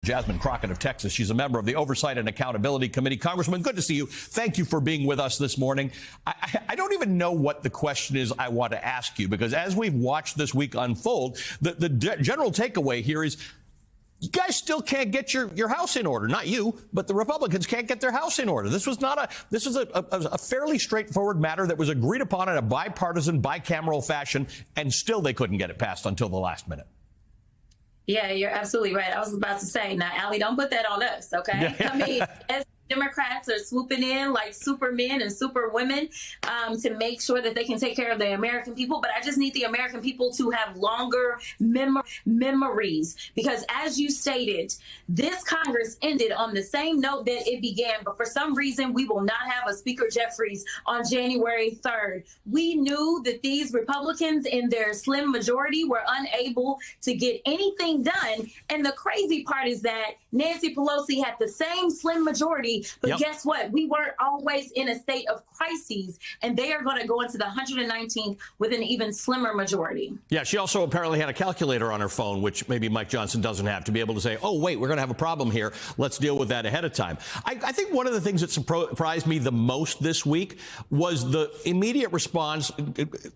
Jasmine Crockett of Texas. She's a member of the Oversight and Accountability Committee. Congressman, good to see you. Thank you for being with us this morning. I don't even know what the question is I want to ask you, because as we've watched this week unfold, the general takeaway here is you guys still can't get your house in order. Not you, but the Republicans can't get their house in order. This was a fairly straightforward matter that was agreed upon in a bipartisan, bicameral fashion, and still they couldn't get it passed until the last minute. Yeah, you're absolutely right. I was about to say, now, Allie, don't put that on us, okay? I mean, as Democrats are swooping in like supermen and superwomen to make sure that they can take care of the American people. But I just need the American people to have longer memories, because as you stated, this Congress ended on the same note that it began. But for some reason, we will not have a Speaker Jeffries on January 3rd. We knew that these Republicans in their slim majority were unable to get anything done. And the crazy part is that Nancy Pelosi had the same slim majority. But guess what? We weren't always in a state of crises, and they are going to go into the 119th with an even slimmer majority. Yeah, she also apparently had a calculator on her phone, which maybe Mike Johnson doesn't have, to be able to say, oh, wait, we're going to have a problem here. Let's deal with that ahead of time. I think one of the things that surprised me the most this week was the immediate response.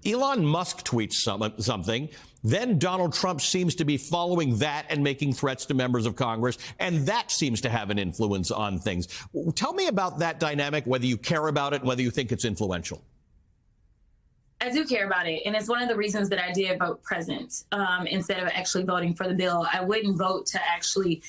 Elon Musk tweets something. Then Donald Trump seems to be following that and making threats to members of Congress, and that seems to have an influence on things. Tell me about that dynamic, whether you care about it, whether you think it's influential. I do care about it, and it's one of the reasons that I did vote present instead of actually voting for the bill. I wouldn't vote to actually,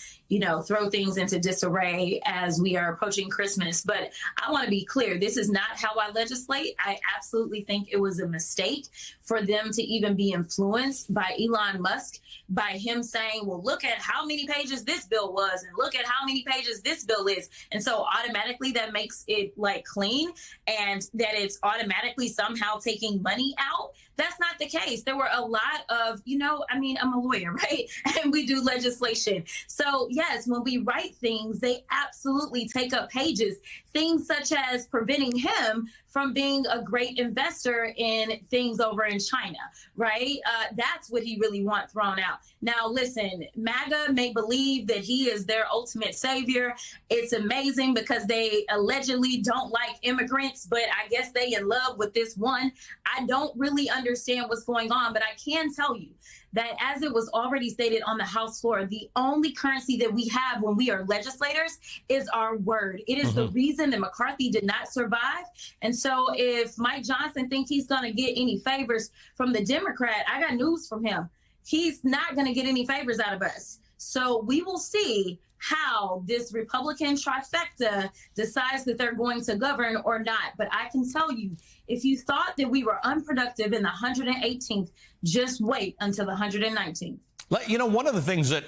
throw things into disarray as we are approaching Christmas. But I want to be clear, this is not how I legislate. I absolutely think it was a mistake for them to even be influenced by Elon Musk, by him saying, well, look at how many pages this bill was and look at how many pages this bill is. And so automatically that makes it like clean, and that it's automatically somehow taking money out. That's not the case. There were a lot of, I'm a lawyer, right? And we do legislation. So yes, when we write things, they absolutely take up pages. Things such as preventing him from being a great investor in things over in China, right? That's what he really wants thrown out. Now, listen, MAGA may believe that he is their ultimate savior. It's amazing because they allegedly don't like immigrants, but I guess they in love with this one. I don't really understand what's going on, but I can tell you that, as it was already stated on the House floor, the only currency that we have when we are legislators is our word. It is the reason that McCarthy did not survive. And so if Mike Johnson thinks he's going to get any favors from the Democrat, I got news from him. He's not going to get any favors out of us. So we will see how this Republican trifecta decides that they're going to govern or not. But I can tell you, if you thought that we were unproductive in the 118th, just wait until the 119th. One of the things that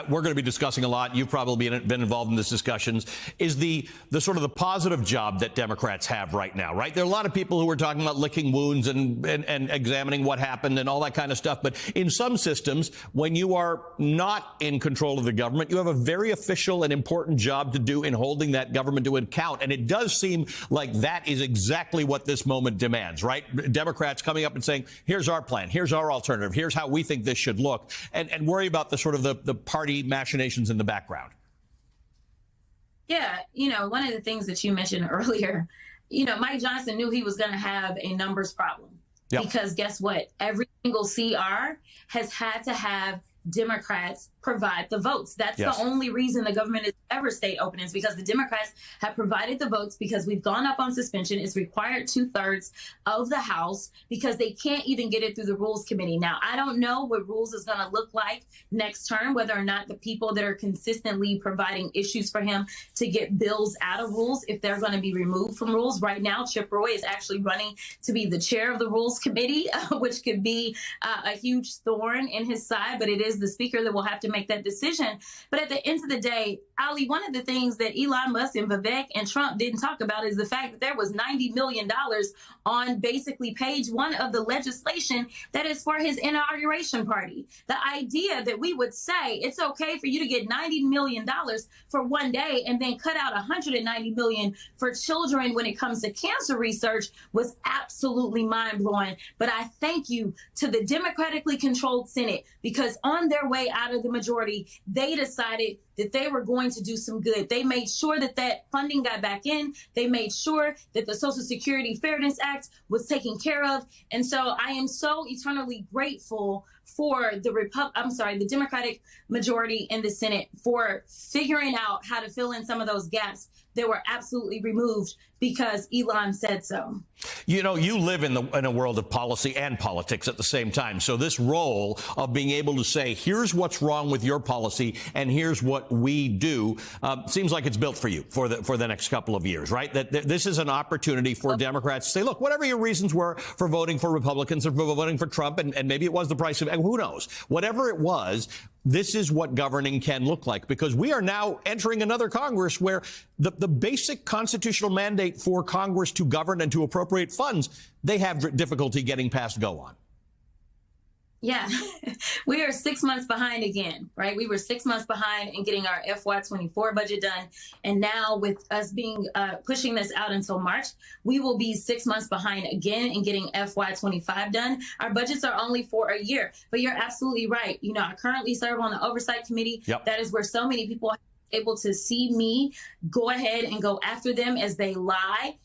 we're going to be discussing a lot, you've probably been involved in these discussions, is the sort of the positive job that Democrats have right now, right? There are a lot of people who are talking about licking wounds and examining what happened and all that kind of stuff. But in some systems, when you are not in control of the government, you have a very official and important job to do in holding that government to account. And it does seem like that is exactly what this moment demands, right? Democrats coming up and saying, here's our plan, here's our alternative, here's how we think this should look. And worry about the sort of the party machinations in the background. Yeah, one of the things that you mentioned earlier, Mike Johnson knew he was going to have a numbers problem. Yep. Because guess what? Every single CR has had to have Democrats provide the votes. That's the only reason the government is ever stayed open, is because the Democrats have provided the votes, because we've gone up on suspension. It's required 2/3 of the House, because they can't even get it through the Rules Committee. Now, I don't know what rules is going to look like next term, whether or not the people that are consistently providing issues for him to get bills out of rules, if they're going to be removed from rules. Right now, Chip Roy is actually running to be the chair of the Rules Committee, which could be a huge thorn in his side, but it is the speaker that will have to make that decision. But at the end of the day, Ali, one of the things that Elon Musk and Vivek and Trump didn't talk about is the fact that there was $90 million on basically page 1 of the legislation that is for his inauguration party. The idea that we would say it's okay for you to get $90 million for one day and then cut out $190 million for children when it comes to cancer research was absolutely mind-blowing. But I thank you to the democratically controlled Senate, because on their way out of the majority, majority, they decided that they were going to do some good. They made sure that that funding got back in. They made sure that the Social Security Fairness Act was taken care of. And so I am so eternally grateful for the Democratic majority in the Senate for figuring out how to fill in some of those gaps that were absolutely removed because Elon said so. You know, you live in a world of policy and politics at the same time. So this role of being able to say, here's what's wrong with your policy and here's what we do, seems like it's built for you for the next couple of years, right? That this is an opportunity for Democrats to say, look, whatever your reasons were for voting for Republicans or for voting for Trump, and maybe it was the price of, who knows, whatever it was, this is what governing can look like, because we are now entering another Congress where the basic constitutional mandate for Congress to govern and to appropriate funds, they have difficulty getting past go on. Yeah, we are 6 months behind again, right? We were 6 months behind in getting our FY24 budget done. And now with us being pushing this out until March, we will be 6 months behind again in getting FY25 done. Our budgets are only for a year, but you're absolutely right. You know, I currently serve on the Oversight Committee. Yep. That is where so many people are able to see me go ahead and go after them as they lie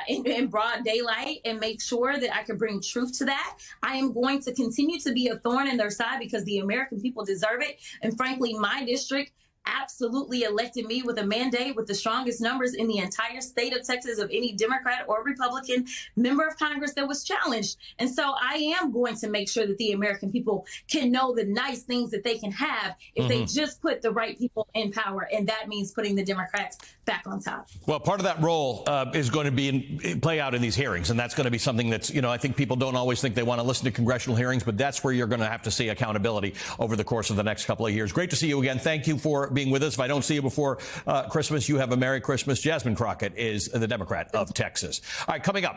in broad daylight and make sure that I can bring truth to that. I am going to continue to be a thorn in their side because the American people deserve it. And frankly, my district absolutely elected me with a mandate with the strongest numbers in the entire state of Texas of any Democrat or Republican member of Congress that was challenged. And so I am going to make sure that the American people can know the nice things that they can have if they just put the right people in power. And that means putting the Democrats back on top. Well, part of that role is going to be play out in these hearings. And that's going to be something that's, you know, I think people don't always think they want to listen to congressional hearings, but that's where you're going to have to see accountability over the course of the next couple of years. Great to see you again. Thank you for being with us. If I don't see you before Christmas, you have a Merry Christmas. Jasmine Crockett is the Democrat of Texas. All right, coming up.